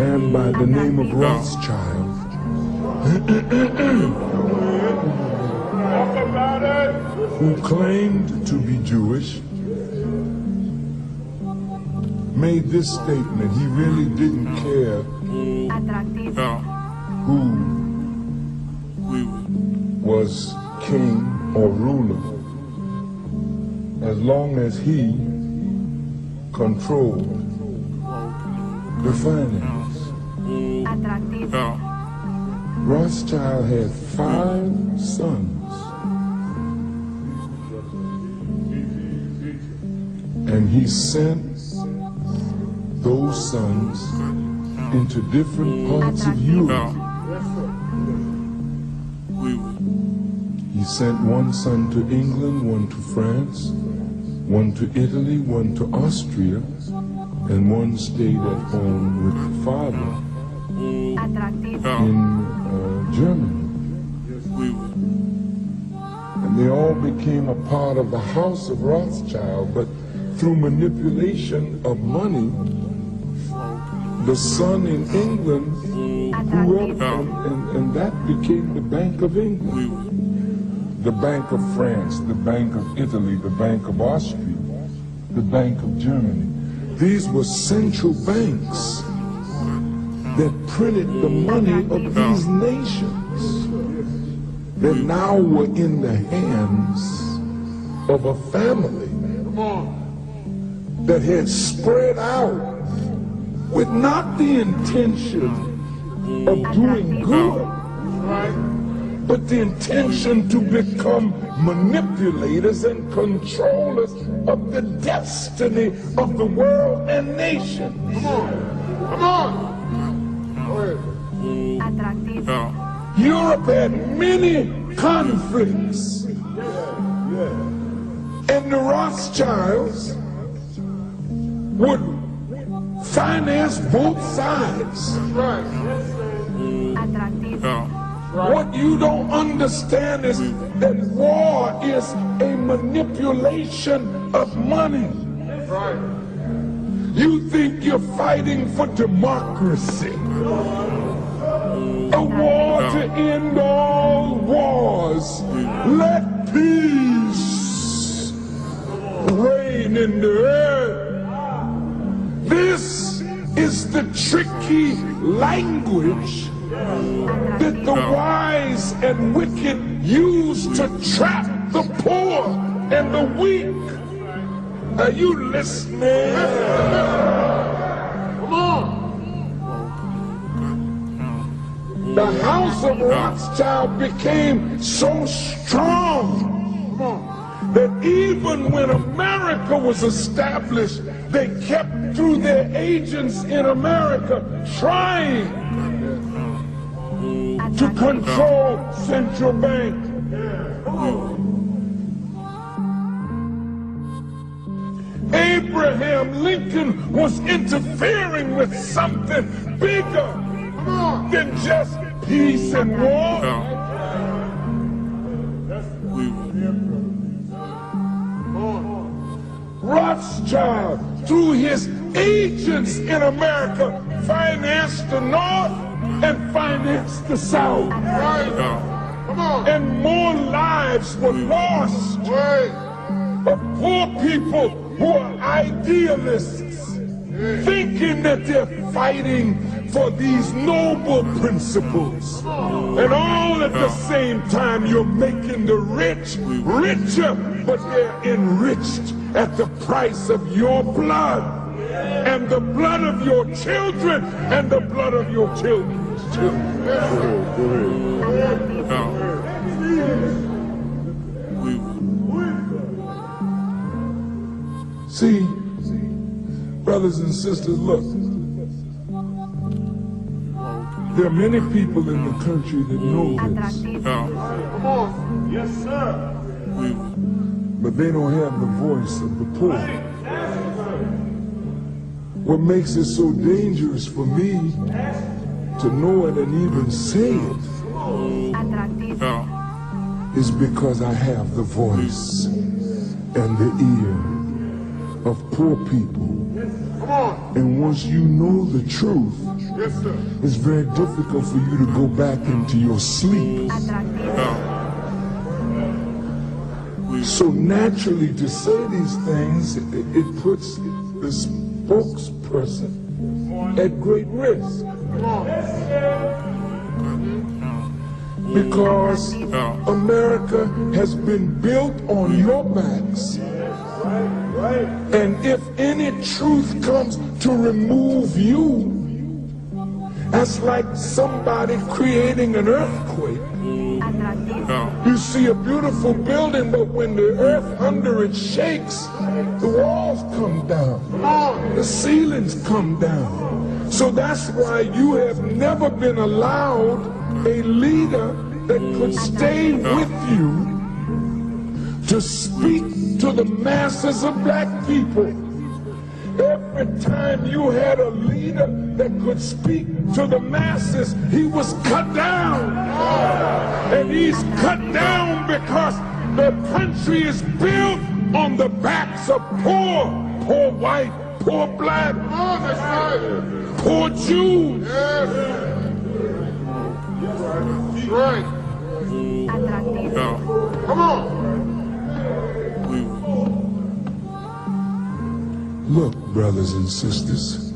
man by the name of Rothschild, who claimed to be Jewish, made this statement. He really didn't care who was king or ruler, as long as he controlled the finance. Rothschild had 5 sons, and he sent those sons into different parts of Europe. He sent one son to England, one to France, one to Italy, one to Austria, and one stayed at home with the father in Germany. And they all became a part of the house of Rothschild, but through manipulation of money, the son in England grew up, and that became the Bank of England, the Bank of France, the Bank of Italy, the Bank of Austria, the Bank of Germany. These were central banks that printed the money of these nations that now were in the hands of a family that had spread out with not the intention of doing good, but the intention to become manipulators and controllers of the destiny of the world and nations. Come on. Europe had many conflicts, and the Rothschilds would finance both sides. What you don't understand is that war is a manipulation of money. You think you're fighting for democracy, a war to end all wars. Let peace reign in the earth. This is the tricky language that the wise and wicked use to trap the poor and the weak. Are you listening? Come on. The house of Rothschild became so strong that even when America was established, they kept through their agents in America trying to control central bank. Abraham Lincoln was interfering with something bigger than just peace and war. Rothschild, through his agents in America, financed the North and financed the South. And more lives were lost of poor people who are idealists, thinking that they're fighting for these noble principles. And all at the same time, you're making the rich richer, but they're enriched at the price of your blood, and the blood of your children, and the blood of your children's children. See, brothers and sisters, look, there are many people in the country that know this. Yes, sir. But they don't have the voice of the poor. What makes it so dangerous for me to know it and even say it is because I have the voice and the ear of poor people And once you know the truth, it's very difficult for you to go back into your sleep. So naturally, to say these things, it puts the spokesperson at great risk. Because America has been built on your backs. And if any truth comes to remove you, that's like somebody creating an earthquake. You see a beautiful building, but when the earth under it shakes, the walls come down, the ceilings come down. So that's why you have never been allowed a leader that could stay with you to speak to the masses of black people. Every time you had a leader that could speak to the masses, he was cut down. And he's cut down because the country is built on the backs of poor white, poor black, poor Jews. Right. Come on. Look, brothers and sisters,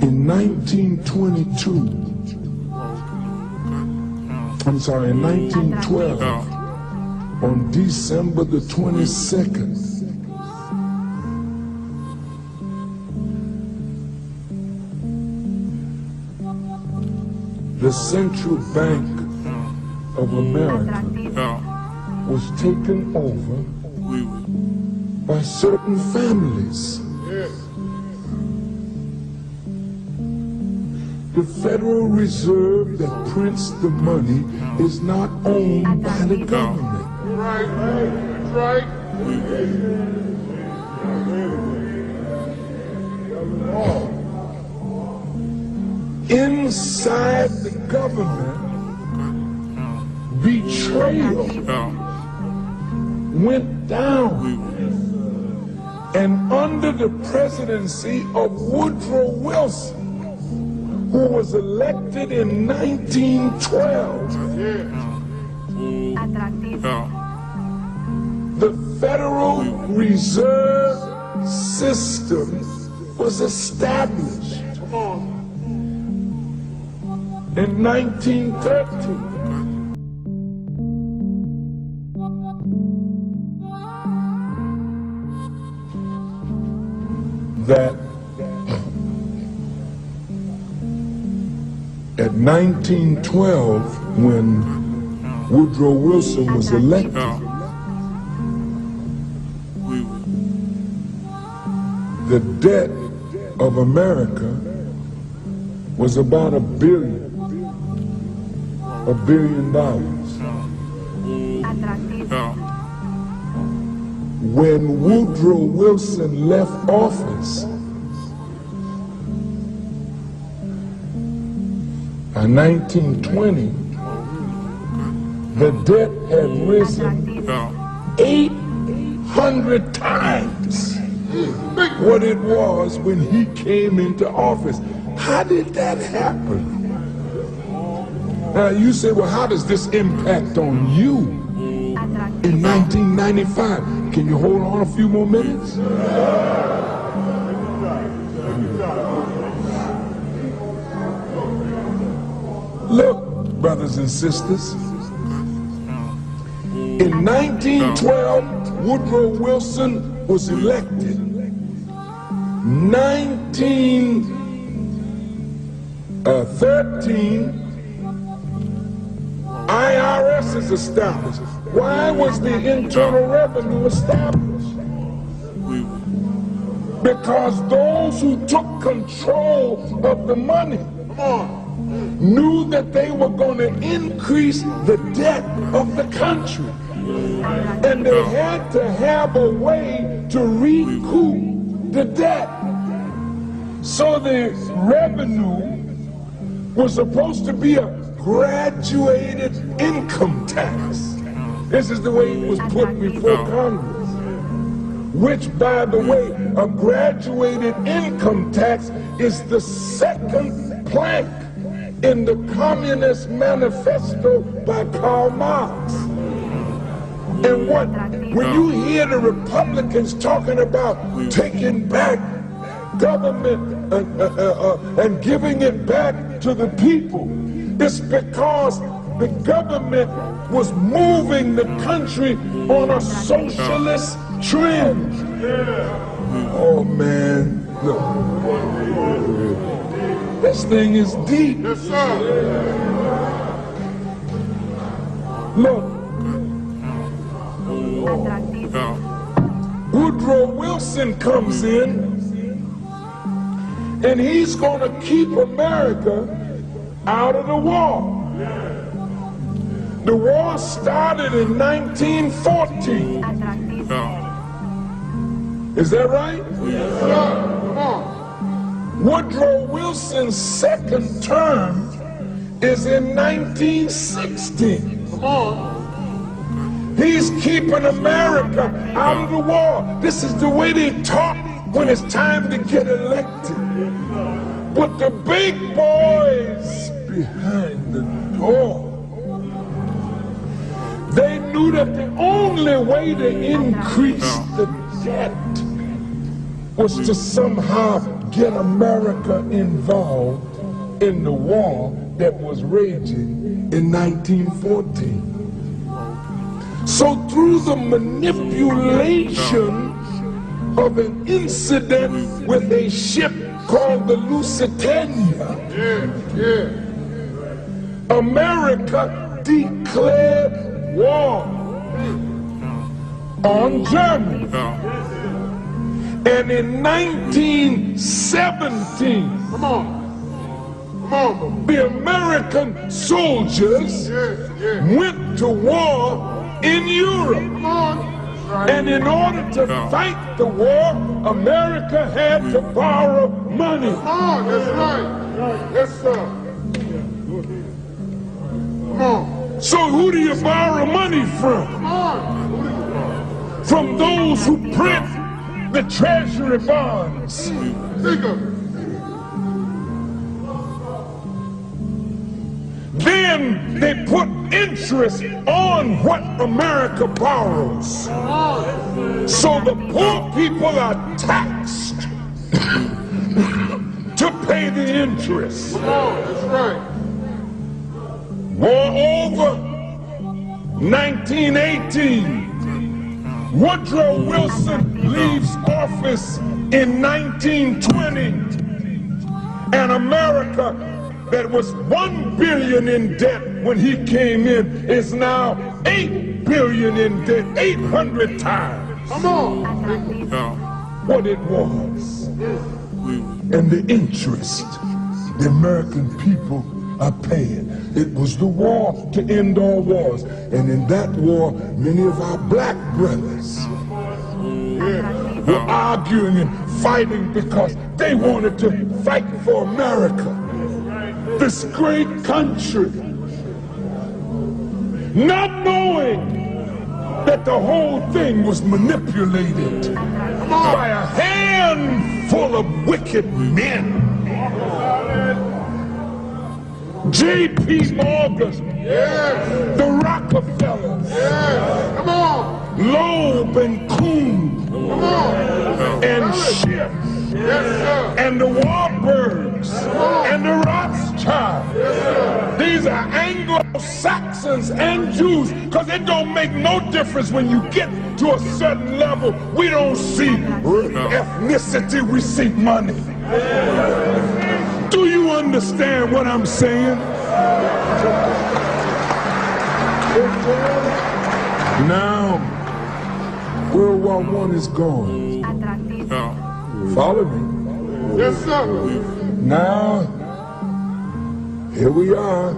in 1912, on December the 22nd, the Central Bank of America was taken over by certain families. The Federal Reserve that prints the money is not owned by the government. Right. Inside the government, betrayal went down. And under the presidency of Woodrow Wilson, who was elected in 1912, the Federal Reserve System was established in 1913. That at 1912, when Woodrow Wilson was elected, the debt of America was about $1 billion. When Woodrow Wilson left office, in 1920, the debt had risen 800 times what it was when he came into office. How did that happen? Now you say, well, how does this impact on you in 1995? Can you hold on a few more minutes? Look, brothers and sisters, in 1912, Woodrow Wilson was elected. 1913, IRS is established. Why was the Internal Revenue established? Because those who took control of the money knew that they were going to increase the debt of the country. And they had to have a way to recoup the debt. So the revenue was supposed to be a graduated income tax. This is the way it was put before Congress. which, by the way, a graduated income tax is the second plank in the Communist Manifesto by Karl Marx. And when you hear the Republicans talking about taking back government and giving it back to the people, it's because the government was moving the country on a socialist trend. Oh man, look. This thing is deep. Yes, sir. Look. Woodrow Wilson comes in, and he's going to keep America out of the war. The war started in 1914. Is that right? Yes, sir. Come on. Woodrow Wilson's second term is in 1960. Come on. He's keeping America out of the war. This is the way they talk when it's time to get elected. But the big boys behind the door, they knew that the only way to increase the debt was to somehow get America involved in the war that was raging in 1914. So through the manipulation of an incident with a ship called the Lusitania, America declared war on Germany. And in 1917, the American soldiers went to war in Europe. And in order to fight the war, America had to borrow money. That's right. Yes, sir. So who do you borrow money from? From those who print the treasury bonds. Think of it. Then they put interest on what America borrows. So the poor people are taxed to pay the interest. That's right. War over, 1918. Woodrow Wilson leaves office in 1920. And America, that was $1 billion in debt when he came in, is now $8 billion in debt, 800 times. Come on. What it was. And the interest the American people are paying. It was the war to end all wars. And in that war, many of our black brothers were arguing and fighting because they wanted to fight for America, this great country, not knowing that the whole thing was manipulated by a handful of wicked men. J.P. Morgan, the Rockefellers, Come on. Loeb and Kuhn, and Schiff, and the Warburgs, and the Rothschilds. These are Anglo-Saxons and Jews, because it don't make no difference when you get to a certain level. We don't see ethnicity, we see money. Do you understand what I'm saying? Now, World War I is gone. Follow me. Yes, sir. Now, here we are.